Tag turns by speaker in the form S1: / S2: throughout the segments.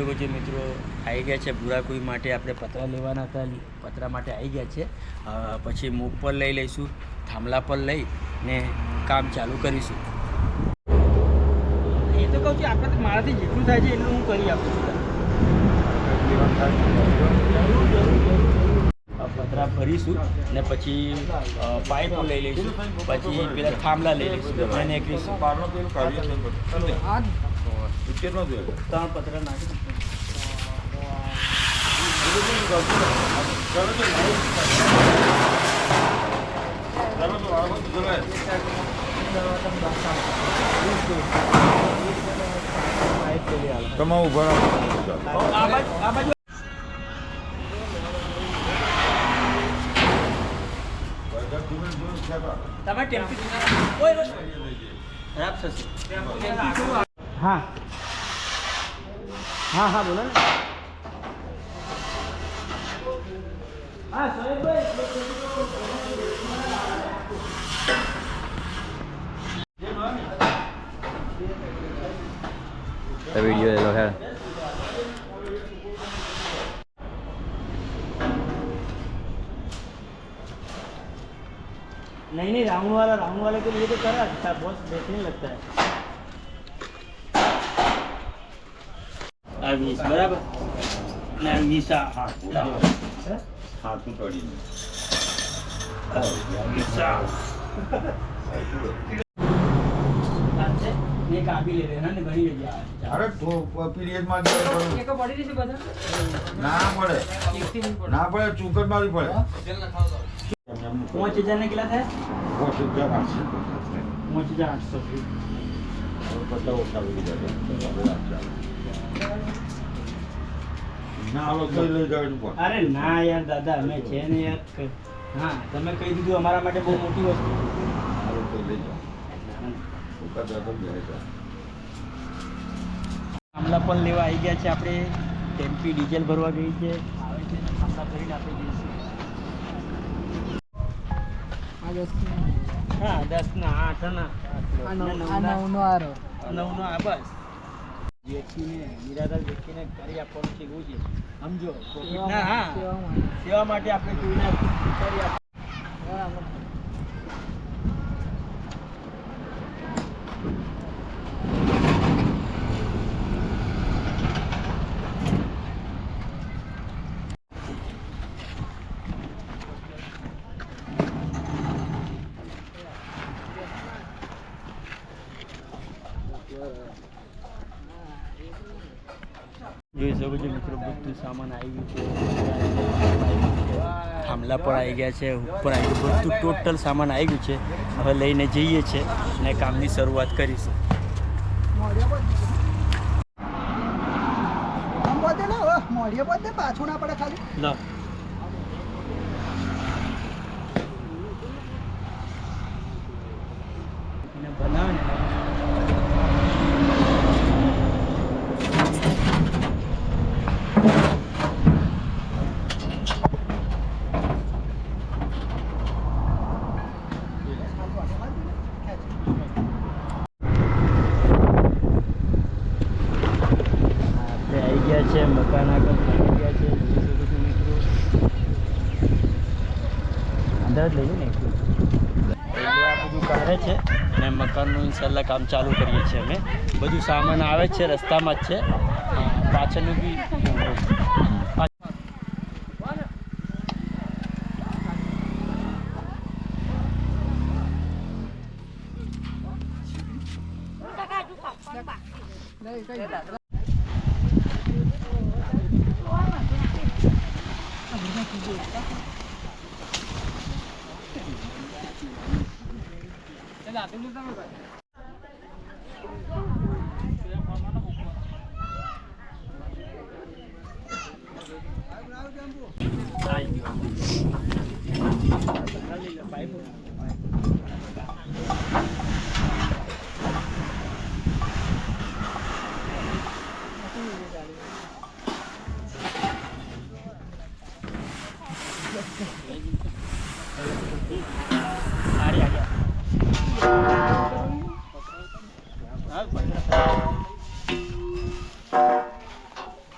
S1: શકો છો મિત્રો, આવી ગયા છે બુરાકુઈ માટે. આપણે પતરા લેવાના હતા, પતરા માટે આવી ગયા છે. પછી મૂક પર લઈ લઈશું, થાંભલા પર લઈ ને કામ ચાલુ કરીશું. એ તો કહું છું, આપણે મારાથી જેટલું થાય છે એટલું હું કરી આપું છું. પતરા ભરીશું ને પછી પાઇપો લઈ લઈશું, પછી પેલા થાંભલા લઈ લઈશું અને એકવીશું. 3 પતરા નાખી
S2: તમે ઉભા
S1: આ બાજુ તમે ટેમ્પી ખરાબ થશે. હા હા હા બોલો ને. હા
S2: વિડીયો લેલો હે.
S1: नहीं राउंड वाले के लिए तो करा अच्छा, बहुत बेहतरीन लगता है. अभी बराबर ना नीसा
S2: हाथ में पड़ी
S1: ने काफी ले रहे ना ने घणी ले जा.
S2: अरे तो पीरियड में
S1: एक बड़ी सी बता
S2: ना पड़े ना पड़े चूकट मारी पड़े.
S1: 5000 ने किला था
S2: 5800
S1: 5800
S2: ના આલો કઈ લઈ જવાનું પણ.
S1: અરે ના યાર દાદા, અમે છે ને યાર. હા તમે કહી દીધું અમારા માટે બહુ મોટી વસ્તુ.
S2: આલો કઈ લઈ જાઓ ઉકા દાદા જાય તો
S1: થાંભલા પણ લેવા આવી ગયા છે. આપણે ટેમ્પી ડીઝલ ભરવા ગઈ છે, આવે છે ને થાંભલા ભરીને આપણે જઈશું. હા 10 ના 8 ના 9 આરો 9 આ બસ. વ્યક્તિને નિરાધાર વ્યક્તિને કરી આપવાનું છે એવું છે, સમજો. ના હા સેવા માટે આપણે જોઈને કરી આપવાનું. જોઈ શકો છો મિત્રો, બધું સામાન આવી ગયું છે. થાંભલા પર આવી ગયા છે, ઉપર આવી ગયું, બધું ટોટલ સામાન આવી ગયું છે. હવે લઈને જઈએ છીએ અને કામની શરૂઆત કરીશું.
S3: પાછું ના પડે ખાલી
S1: બનાવે ને છે મકાન આગળ પહોંચી ગયા છે. જોઈ શકો છો મિત્રો, અંદર જ લઈએ ને એટલું આ બધું કાઢે છે ને મકાનનું ઇન્શાલ્લાહ કામ ચાલુ કરીએ છીએ અમે. બધું સામાન આવે છે, રસ્તામાં જ છે. પાછળનું બી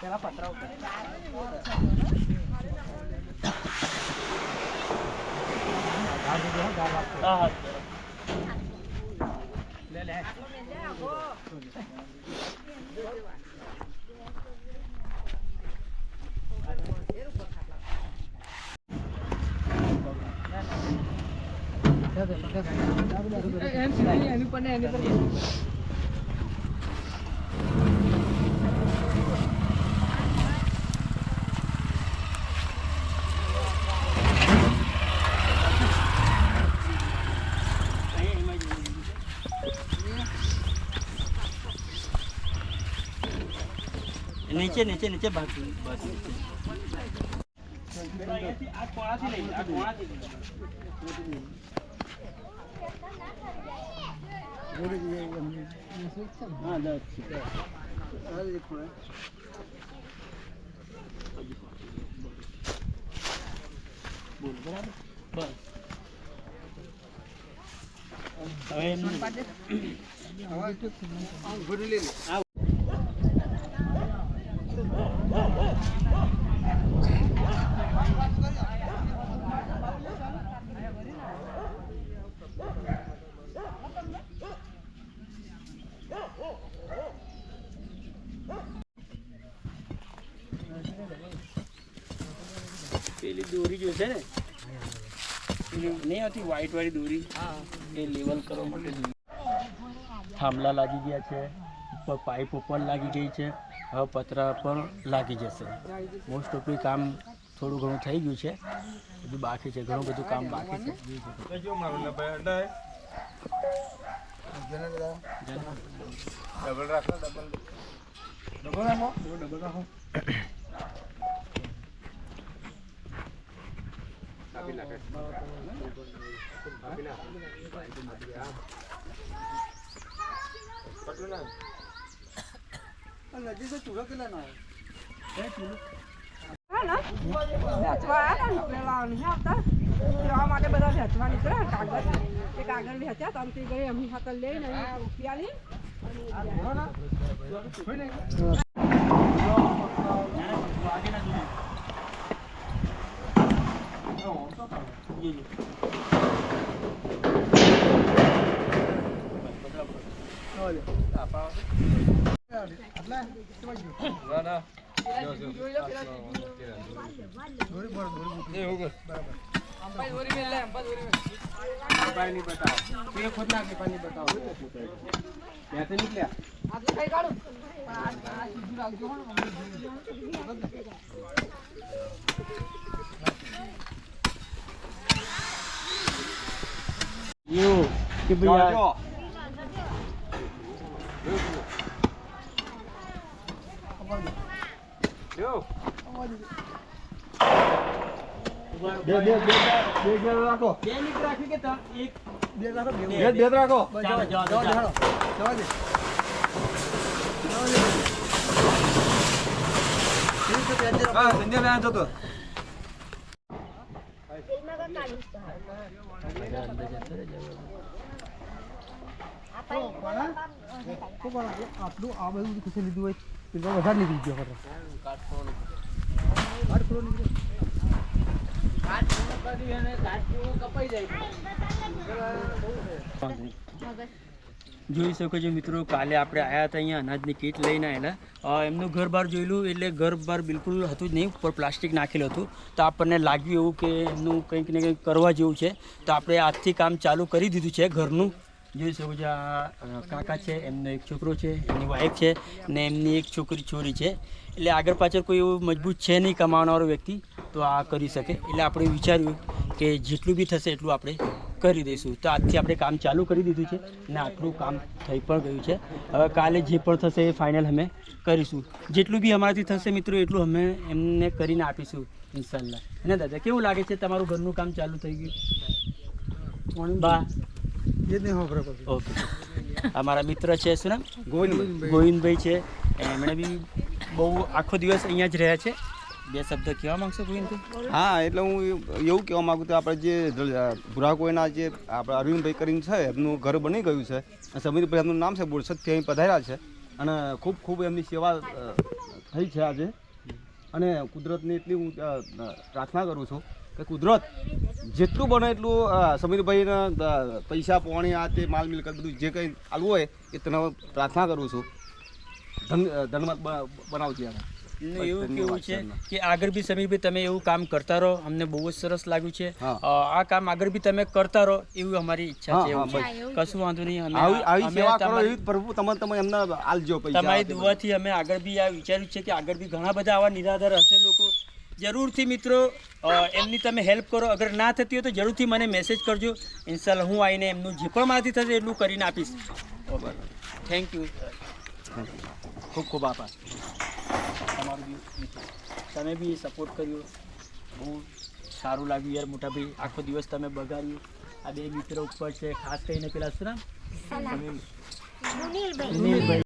S1: પેલા પતરા ઉપર લે લે નીચે નીચે નીચે બાકી બસ આ કોણાથી લઈ આ કોણાથી હા 10 છે બોલ બરાબર બસ હવે પેલી દોરી જોશે ને નહીં આવતી વ્હાઈટ વાળી દોરી એ લેવલ કરવા માટે થાંભલા લાગી ગયા છે ઉપર પાઇપ ઉપર લાગી ગઈ છે હવે પતરા પણ લાગી જશે મોસ્ટ ઓફ કામ થોડું ઘણું થઈ ગયું છે બધું બાકી છે ઘણું બધું કામ બાકી છે ડબલ રાખો કે ભૈયા આટલું આ બધું કશે લીધું હોય પેલા વધારે નીકળી ગયો જોઈ શકો છો મિત્રો કાલે આપણે આવ્યા હતા અહીંયા અનાજની કીટ લઈને આવેલા એમનું ઘર બહાર જોયેલું એટલે ઘર બહાર બિલકુલ હતું જ નહીં ઉપર પ્લાસ્ટિક નાખેલું હતું તો આપણને લાગ્યું એવું કે એમનું કંઈક ને કંઈક કરવા જેવું છે તો આપણે આજથી કામ ચાલુ કરી દીધું છે ઘરનું જોઈ શકો છો આ કાકા છે એમનો એક છોકરો છે એમની વાઈફ છે ને એમની એક છોરી છે એટલે આગળ પાછળ કોઈ એવું મજબૂત છે નહીં કમાવાવાળો વ્યક્તિ તો આ કરી શકે એટલે આપણે વિચાર્યું કે જેટલું બી થશે એટલું આપણે કરી દઈશું તો આજથી આપણે કામ ચાલુ કરી દીધું છે ને આટલું કામ થઈ પણ ગયું છે હવે કાલે જે પણ થશે એ ફાઇનલ અમે કરીશું જેટલું બી અમારાથી થશે મિત્રો એટલું અમે એમને કરીને આપીશું ઇન્શાલ્લાહ ને દાદા કેવું લાગે છે તમારું ઘરનું કામ ચાલુ થઈ ગયું બા ઓકે અમારા મિત્ર છે શું નામ ગોવિંદભાઈ છે એમણે બી બહુ આખો દિવસ અહીંયા જ રહ્યા છે બે શબ્દ કહેવા માંગશો ગોવિંદભાઈ
S2: હા એટલે હું એવું કહેવા માગું તો આપણે જે ભુરાકોઈના જે આપણે અરવિંદભાઈ કરીને છે એમનું ઘર બની ગયું છે સમીરભાઈ એમનું નામ છે બોરસદથી અહીં પધાર્યા છે અને ખૂબ ખૂબ એમની સેવા થઈ છે આજે. અને કુદરતની એટલી હું પ્રાર્થના કરું છું કે કુદરત જેટલું બને એટલું સમીરભાઈને પૈસા પાણી આ તે માલ મિલકત બધું જે કંઈ આલવું હોય એ તને પ્રાર્થના કરું છું. ધન્યવાદ બનાવજે યાર.
S1: એવું કેવું છે કે આગળ બી સમીરભાઈ તમે એવું કામ કરતા રહો, અમને બહુ જ સરસ લાગ્યું છે. આ કામ આગળ બી તમે કરતા રહો એવી અમારી ઈચ્છા છે. કશું વાંધો નહીં,
S2: આવી સેવા કરો એવી પ્રભુ તમે એમને આલજો પૈસા.
S1: તમારી દુઆથી અમે આગળ બી આ વિચાર્યું છે કે આગળ બી ઘણા બધા આવા નિરાધાર હશે લોકો. જરૂરથી મિત્રો એમની તમે હેલ્પ કરો. અગર ના થતી હોય તો જરૂરથી મને મેસેજ કરજો. ઇન્શાલ્લાહ હું આવીને એમનું જે પણ મારાથી થશે એટલું કરીને આપીશ. થેન્ક યુ, ખૂબ ખૂબ આભાર તમારું બી. તમે બી સપોર્ટ કર્યો, બહુ સારું લાગ્યું યાર મોટા ભાઈ. આખો દિવસ તમે બગાડ્યું. આ બે મિત્રો ઉપર છે, ખાસ કરીને પેલા શું નામ? સુનિલભાઈ.